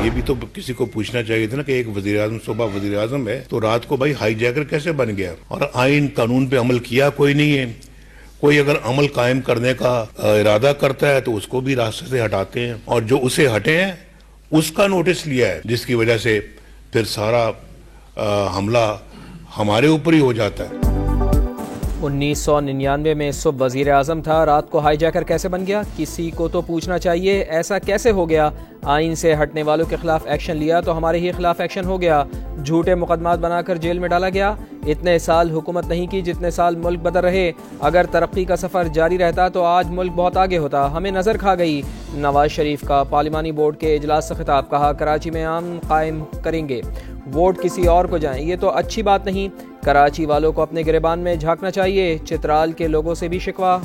ये भी तो किसी को पूछना चाहिए था ना कि एक वजीर आजम सुबह वजीर आजम है तो रात को भाई हाईजैकर कैसे बन गया, और आइन कानून पे अमल किया कोई नहीं है। कोई अगर अमल कायम करने का इरादा करता है तो उसको भी रास्ते से हटाते हैं, और जो उसे हटे हैं उसका नोटिस लिया है, जिसकी वजह से फिर सारा हमला हमारे ऊपर ही हो जाता है। 1999 में सुबह वजीर आजम था, रात को हाईजैकर कैसे बन गया? किसी को तो पूछना चाहिए ऐसा कैसे हो गया। आइन से हटने वालों के खिलाफ एक्शन लिया तो हमारे ही खिलाफ एक्शन हो गया। झूठे मुकदमात बनाकर जेल में डाला गया। इतने साल हुकूमत नहीं की जितने साल मुल्क बदल रहे। अगर तरक्की का सफ़र जारी रहता तो आज मुल्क बहुत आगे होता। हमें नज़र खा गई। नवाज शरीफ का पार्लिमानी बोर्ड के इजलास से खिताब, कहा कराची में आम कायम करेंगे, वोट किसी और को जाएं। ये तो अच्छी बात नहीं। कराची वालों को अपने गिरेबान में झांकना चाहिए। चित्राल के लोगों से भी शिकवा।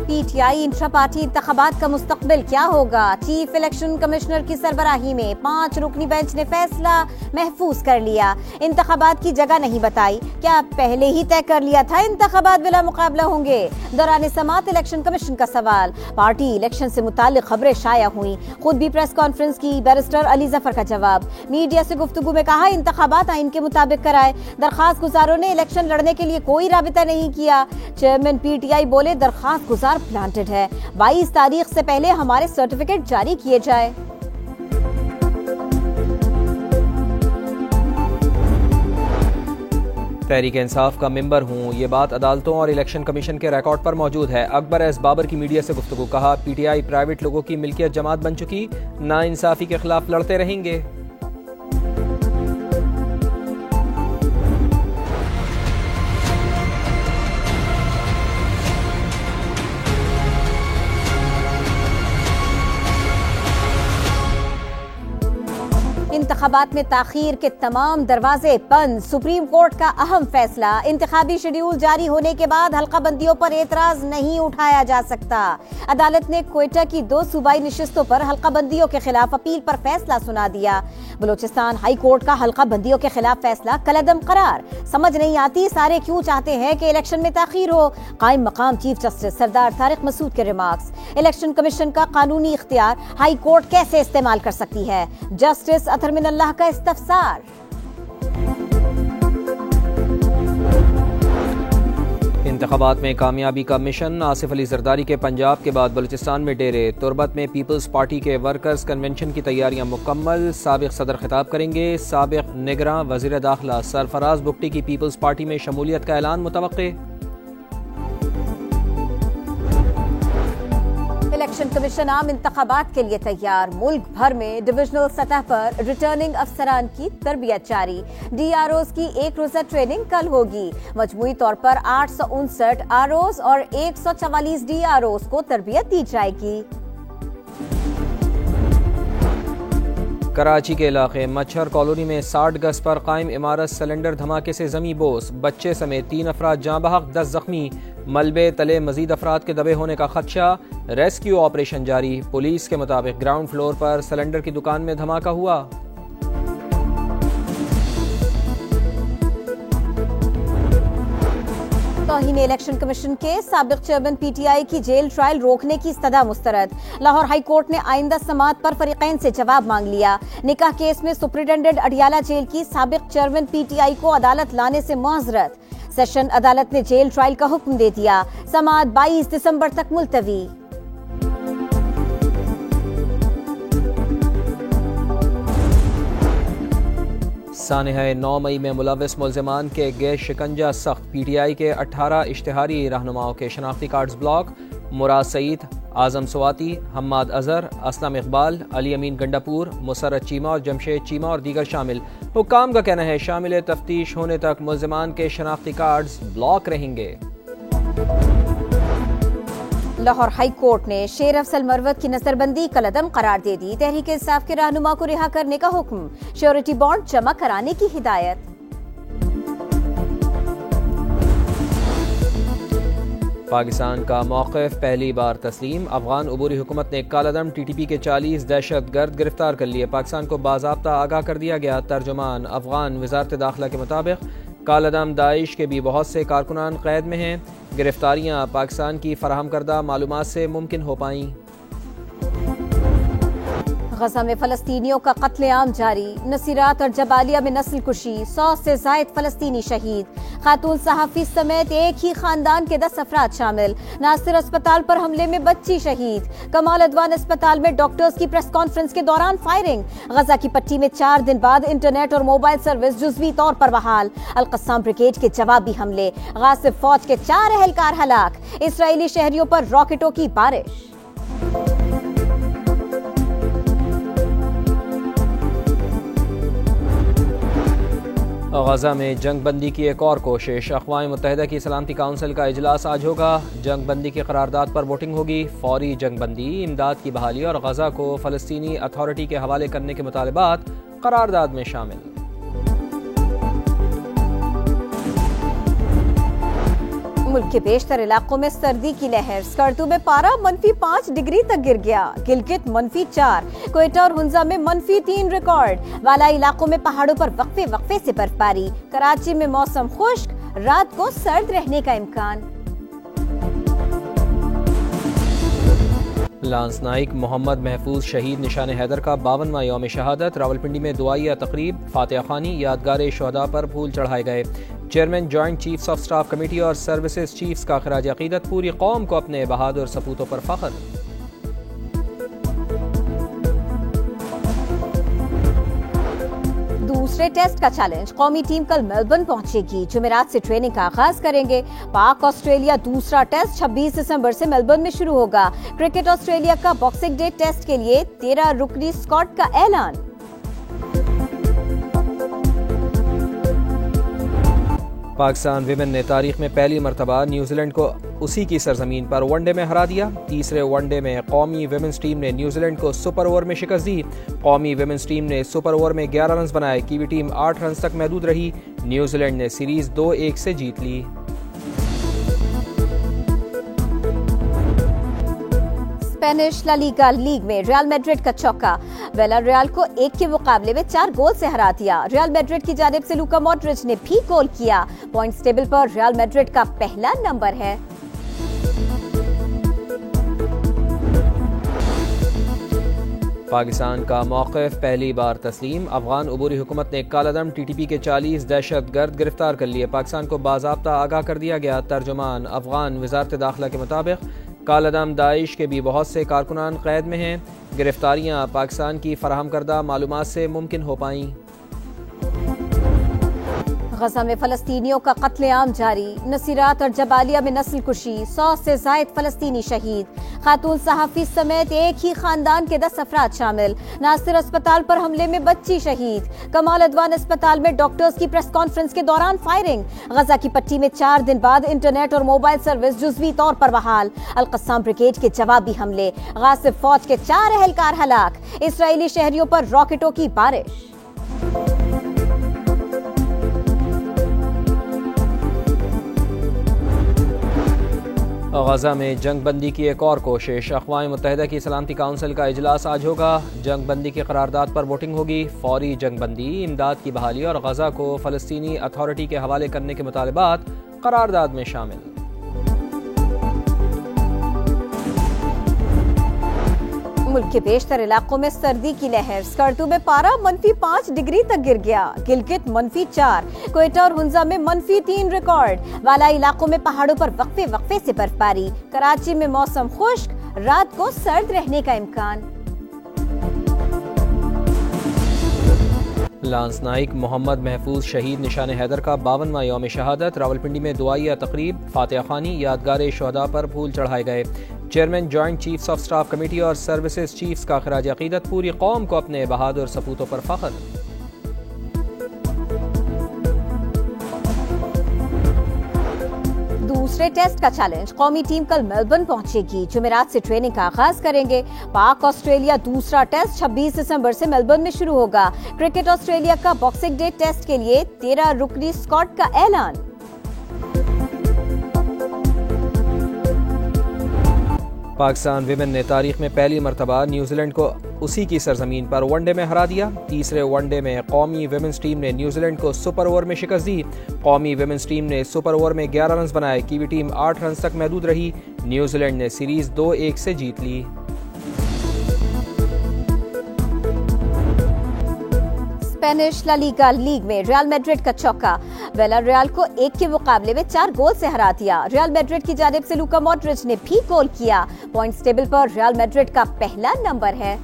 पीटीआई इंट्रा पार्टी इंतखाबात का मुस्तकबिल क्या होगा? चीफ इलेक्शन कमिश्नर की सरबराही में 5 रुकनी बेंच ने फैसला महफूज कर लिया। इंतखाबात की जगह नहीं बताई। क्या पहले ही तय कर लिया था इंतखाबात बिला मुकाबला होंगे? दौरान समात इलेक्शन कमीशन का सवाल। पार्टी इलेक्शन से मुताल्लिक खबरें शाया हुई, खुद भी प्रेस कॉन्फ्रेंस की। बैरिस्टर अली जफर का जवाब। मीडिया से गुफ्तगू में कहा इंतखाबात आइन के मुताबिक कराए। दरखास्त गुजारों ने इलेक्शन लड़ने के लिए कोई राबिता नहीं किया। चेयरमैन पीटीआई बोले दरखास्त गुजार प्लांटेड है, 22 तारीख से पहले हमारे सर्टिफिकेट जारी किए जाए। तहरीक इंसाफ का मेंबर हूँ, ये बात अदालतों और इलेक्शन कमीशन के रिकॉर्ड पर मौजूद है। अकबर एस बाबर की मीडिया से गुफ्तगू, कहा पीटीआई प्राइवेट लोगों की मिल्कियत जमात बन चुकी, नाइंसाफी के खिलाफ लड़ते रहेंगे। इंतखाबात में ताखीर के तमाम दरवाजे बंद। सुप्रीम कोर्ट का अहम फैसला। इंतखाबी शेड्यूल जारी होने के बाद हल्का बंदियों पर एतराज नहीं उठाया जा सकता। अदालत ने क्वेटा की 2 सूबाई नशिस्तों पर हल्का बंदियों के खिलाफ अपील पर फैसला सुना दिया। बलूचिस्तान हाई कोर्ट का हल्का बंदियों के खिलाफ फैसला कलअदम करार। समझ नहीं आती सारे क्यों चाहते हैं कि इलेक्शन में ताखीर हो। कायम मकाम चीफ जस्टिस सरदार तारिक मसूद के रिमार्क्स। इलेक्शन कमीशन का कानूनी इख्तियार हाई कोर्ट कैसे इस्तेमाल कर सकती है? जस्टिस अतर मिनल्लाह का इस्तफसार। इंतखाबात में कामयाबी का मिशन। आसिफ अली जरदारी के पंजाब के बाद बलूचिस्तान में डेरे। तुरबत में पीपल्स पार्टी के वर्कर्स कन्वेंशन की तैयारियां मुकम्मल। साबिक सदर खिताब करेंगे। साबिक निगरां वजीर दाखिला सरफराज बुगटी की पीपल्स पार्टी में शमूलियत का ऐलान मुतवक्के। इलेक्शन कमीशन आम इंतखाबात के लिए तैयार। मुल्क भर में डिविजनल सतह पर रिटर्निंग अफसरान की तरबियत जारी। डीआरओज की 1 रोजा ट्रेनिंग कल होगी। मजमूई तौर पर 859 आरओज और 144 डीआरओज को तरबियत दी जाएगी। कराची के इलाके मच्छर कॉलोनी में 60 गज पर कायम इमारत सिलेंडर धमाके से जमी बोस। बच्चे समेत 3 अफराद जाँ बहक, 10 जख्मी। मलबे तले मजीद अफराद के दबे होने का खदशा। रेस्क्यू ऑपरेशन जारी। पुलिस के मुताबिक ग्राउंड फ्लोर पर सिलेंडर की दुकान में धमाका हुआ। तौहीन इलेक्शन कमीशन के साबिक चेयरमैन पीटीआई की जेल ट्रायल रोकने की इस्तदा मुस्तरद। लाहौर हाई कोर्ट ने आइंदा समात पर फरीकैन से जवाब मांग लिया। निकाह केस में सुप्रिटेंडेंट अडियाला जेल की साबिक चेयरमैन पीटीआई को अदालत लाने से मुआजरत। सेशन अदालत ने जेल ट्रायल का हुक्म दे दिया। समात 22 दिसंबर तक मुलतवी। सानहा 9 मई में मुलव्विस मुल्ज़िमान के गैर शिकंजा सख्त। पीटीआई के 18 इश्तिहारी रहनुमाओं के शनाख्ती कार्ड्स ब्लॉक। मुराद सईद, आजम सवाती, हम्माद अजहर, असलम इकबाल, अली अमीन गंडापुर, मुसर्रत चीमा और जमशेद चीमा और दीगर शामिल। हुक्काम का कहना है शामिल तफ्तीश होने तक मुल्ज़िमान के शनाख्ती कार्ड्स ब्लॉक रहेंगे। लाहौर हाई कोर्ट ने शेर अफजल मरवत की नजरबंदी कलअदम करार दे दी। तहरीक इंसाफ के रहनुमा को रिहा करने का हुक्म। श्योरिटी बॉन्ड जमा कराने की हिदायत। पाकिस्तान का मौक़िफ़ पहली बार तस्लीम। अफगान अबूरी हुकूमत ने कालादम टीटीपी के 40 दहशतगर्द गिरफ्तार कर लिए। पाकिस्तान को बाज़ाब्ता आगाह कर दिया गया। तर्जुमान अफगान वज़ारत दाखिला के मुताबिक कालादम दाइश के भी बहुत से कारकुनान कैद में हैं। गिरफ्तारियां पाकिस्तान की फराहम करदा मालूमात से मुमकिन हो पाईं। गजा में फलस्तीनियों का कत्लेआम जारी, नसीरात और जबालिया में नस्ल कुशी, 100 से जायद फलस्तीनी शहीद, खातून सहाफी समेत एक ही खानदान के 10 अफराद शामिल, नासिर अस्पताल पर हमले में बच्ची शहीद, कमाल अदवान अस्पताल में डॉक्टर्स की प्रेस कॉन्फ्रेंस के दौरान फायरिंग, गजा की पट्टी में 4 दिन बाद इंटरनेट और मोबाइल सर्विस जुज़वी तौर पर बहाल, अल-कस्साम ब्रिगेड के जवाबी हमले, गासिब फौज के 4 एहलकार हलाक, इसराइली शहरियों पर रॉकेटों की बारिश। गजा में जंग बंदी की एक और कोशिश, अक़वाम मुत्तहिदा की सलामती काउंसिल का इजलास आज होगा, जंग बंदी की करारदाद पर वोटिंग होगी, फौरी जंग बंदी, इमदाद की बहाली और गजा को फ़लस्तीनी अथॉरिटी के हवाले करने के मुतालबात करारदाद में शामिल। मुल्क के बेशतर इलाकों में सर्दी की लहर, स्कर्दू में पारा -5 डिग्री तक गिर गया, गिलगित -4, क्वेटा और हुंजा में -3 रिकॉर्ड, वाला इलाकों में पहाड़ों पर वक्फे वक्फे से बर्फबारी, कराची में मौसम खुश्क, रात को सर्द रहने का इम्कान। लांस नाइक मोहम्मद महफूज शहीद निशान हैदर का 52वां यौम शहादत, रावलपिंडी में दुआया तकरीब, फातिहा खानी, यादगार शहदा पर फूल चढ़ाए गए। Chairman joint chiefs of staff committee और सर्विसेज चीफ्स का खराज अकीदत, पूरी कौम को अपने बहादुर सपूतों पर फख्र। दूसरे टेस्ट का चैलेंज, कौमी टीम कल मेलबर्न पहुंचेगी, जुमेरात से ट्रेनिंग का आगाज करेंगे। पाक ऑस्ट्रेलिया दूसरा टेस्ट 26 दिसंबर से मेलबर्न में शुरू होगा। क्रिकेट ऑस्ट्रेलिया का बॉक्सिंग डे टेस्ट के लिए 13 रुकनी स्क्वाड का ऐलान। पाकिस्तान विमेन ने तारीख में पहली मरतबा न्यूजीलैंड को उसी की सरजमीन पर वनडे में हरा दिया। तीसरे वनडे में कौमी विमेंस टीम ने न्यूजीलैंड को सुपर ओवर में शिकस्त दी। कौमी विमेंस टीम ने सुपर ओवर में 11 रन बनाए, कीवी टीम 8 रन तक महदूद रही। न्यूजीलैंड ने सीरीज 2-1 से जीत ली। स्पेनिश ला लीगा लीग में रियल मैड्रिड का चौका, विलारियल को 1 के मुकाबले में 4 गोल से हरा दिया। रियल मैड्रिड की जानिब से लूका मॉड्रिच ने भी गोल किया। पॉइंट्स टेबल पर रियल मैड्रिड का पहला नंबर है। पाकिस्तान का मौक़िफ़ पहली बार तस्लीम, अफगान अबूरी हुकूमत ने कालादम टीटीपी के 40 दहशतगर्द गिरफ्तार कर लिए। पाकिस्तान को बाज़ाब्ता आगाह कर दिया गया। तर्जुमान अफगान वज़ारत दाखिला के मुताबिक कालादम दाइश के भी बहुत से कारकुनान कैद में हैं। गिरफ्तारियां पाकिस्तान की फराहम करदा मालूमात से मुमकिन हो पाईं। गजा में फलस्तीनियों का कत्लेआम जारी, नसीरात और जबालिया में नस्ल कुशी, 100 से जायद फलस्तीनी शहीद, खातून सहाफी समेत एक ही खानदान के 10 अफराद शामिल, नासिर अस्पताल पर हमले में बच्ची शहीद, कमाल अदवान अस्पताल में डॉक्टर्स की प्रेस कॉन्फ्रेंस के दौरान फायरिंग, गजा की पट्टी में 4 दिन बाद इंटरनेट और मोबाइल सर्विस जुज़वी तौर पर बहाल, अल-कस्साम ब्रिगेड के जवाबी हमले, गासिब फौज के 4 एहलकार हलाक, इसराइली शहरियों पर रॉकेटों की बारिश। गजा में जंग बंदी की एक और कोशिश, अक़वाम मुत्तहिदा की सलामती काउंसिल का इजलास आज होगा। जंग बंदी की करारदाद पर वोटिंग होगी। फौरी जंग बंदी, इमदाद की बहाली और गजा को फ़लस्तीनी अथॉरिटी के हवाले करने के मुतालबात करारदाद में शामिल। मुल्क के बेशतर इलाकों में सर्दी की लहर, स्कर्दू में पारा -5 डिग्री तक गिर गया, गिलगित -4, क्वेटा और हुंजा में -3 रिकॉर्ड, वाला इलाकों में पहाड़ों पर वक्फे वक्फे से बर्फबारी, कराची में मौसम खुश्क, रात को सर्द रहने का इम्कान। लांस नाइक मोहम्मद महफूज शहीद निशान हैदर का 52वां यौम शहादत, रावलपिंडी में दुआया तकरीब, फातिहा खानी, यादगार शहदा पर फूल चढ़ाए गए। Chairman joint chiefs of staff committee और सर्विसेज चीफ्स का खराज अकीदत, पूरी कौम को अपने बहादुर सपूतों पर फख्र। दूसरे टेस्ट का चैलेंज, कौमी टीम कल मेलबर्न पहुंचेगी, जुमेरात से ट्रेनिंग का आगाज करेंगे। पाक ऑस्ट्रेलिया दूसरा टेस्ट 26 दिसंबर से मेलबर्न में शुरू होगा। क्रिकेट ऑस्ट्रेलिया का बॉक्सिंग डे टेस्ट के लिए 13 रुकनी स्क्वाड का ऐलान। पाकिस्तान विमेन ने तारीख में पहली मरतबा न्यूजीलैंड को उसी की सरजमीन पर वनडे में हरा दिया। तीसरे वनडे में कौमी विमेंस टीम ने न्यूजीलैंड को सुपर ओवर में शिकस्त दी। कौमी विमेंस टीम ने सुपर ओवर में 11 रन बनाए। कीवी टीम 8 रन तक महदूद रही। न्यूजीलैंड ने सीरीज 2-1 से जीत ली। स्पेनिश ला लीगा लीग में रियल मैड्रिड का चौका विलारियल को 1 के मुकाबले में 4 गोल से हरा दिया। रियल मैड्रिड की जानिब से लूका मॉड्रिच ने भी गोल किया। पॉइंट्स टेबल पर रियल मैड्रिड का पहला नंबर है।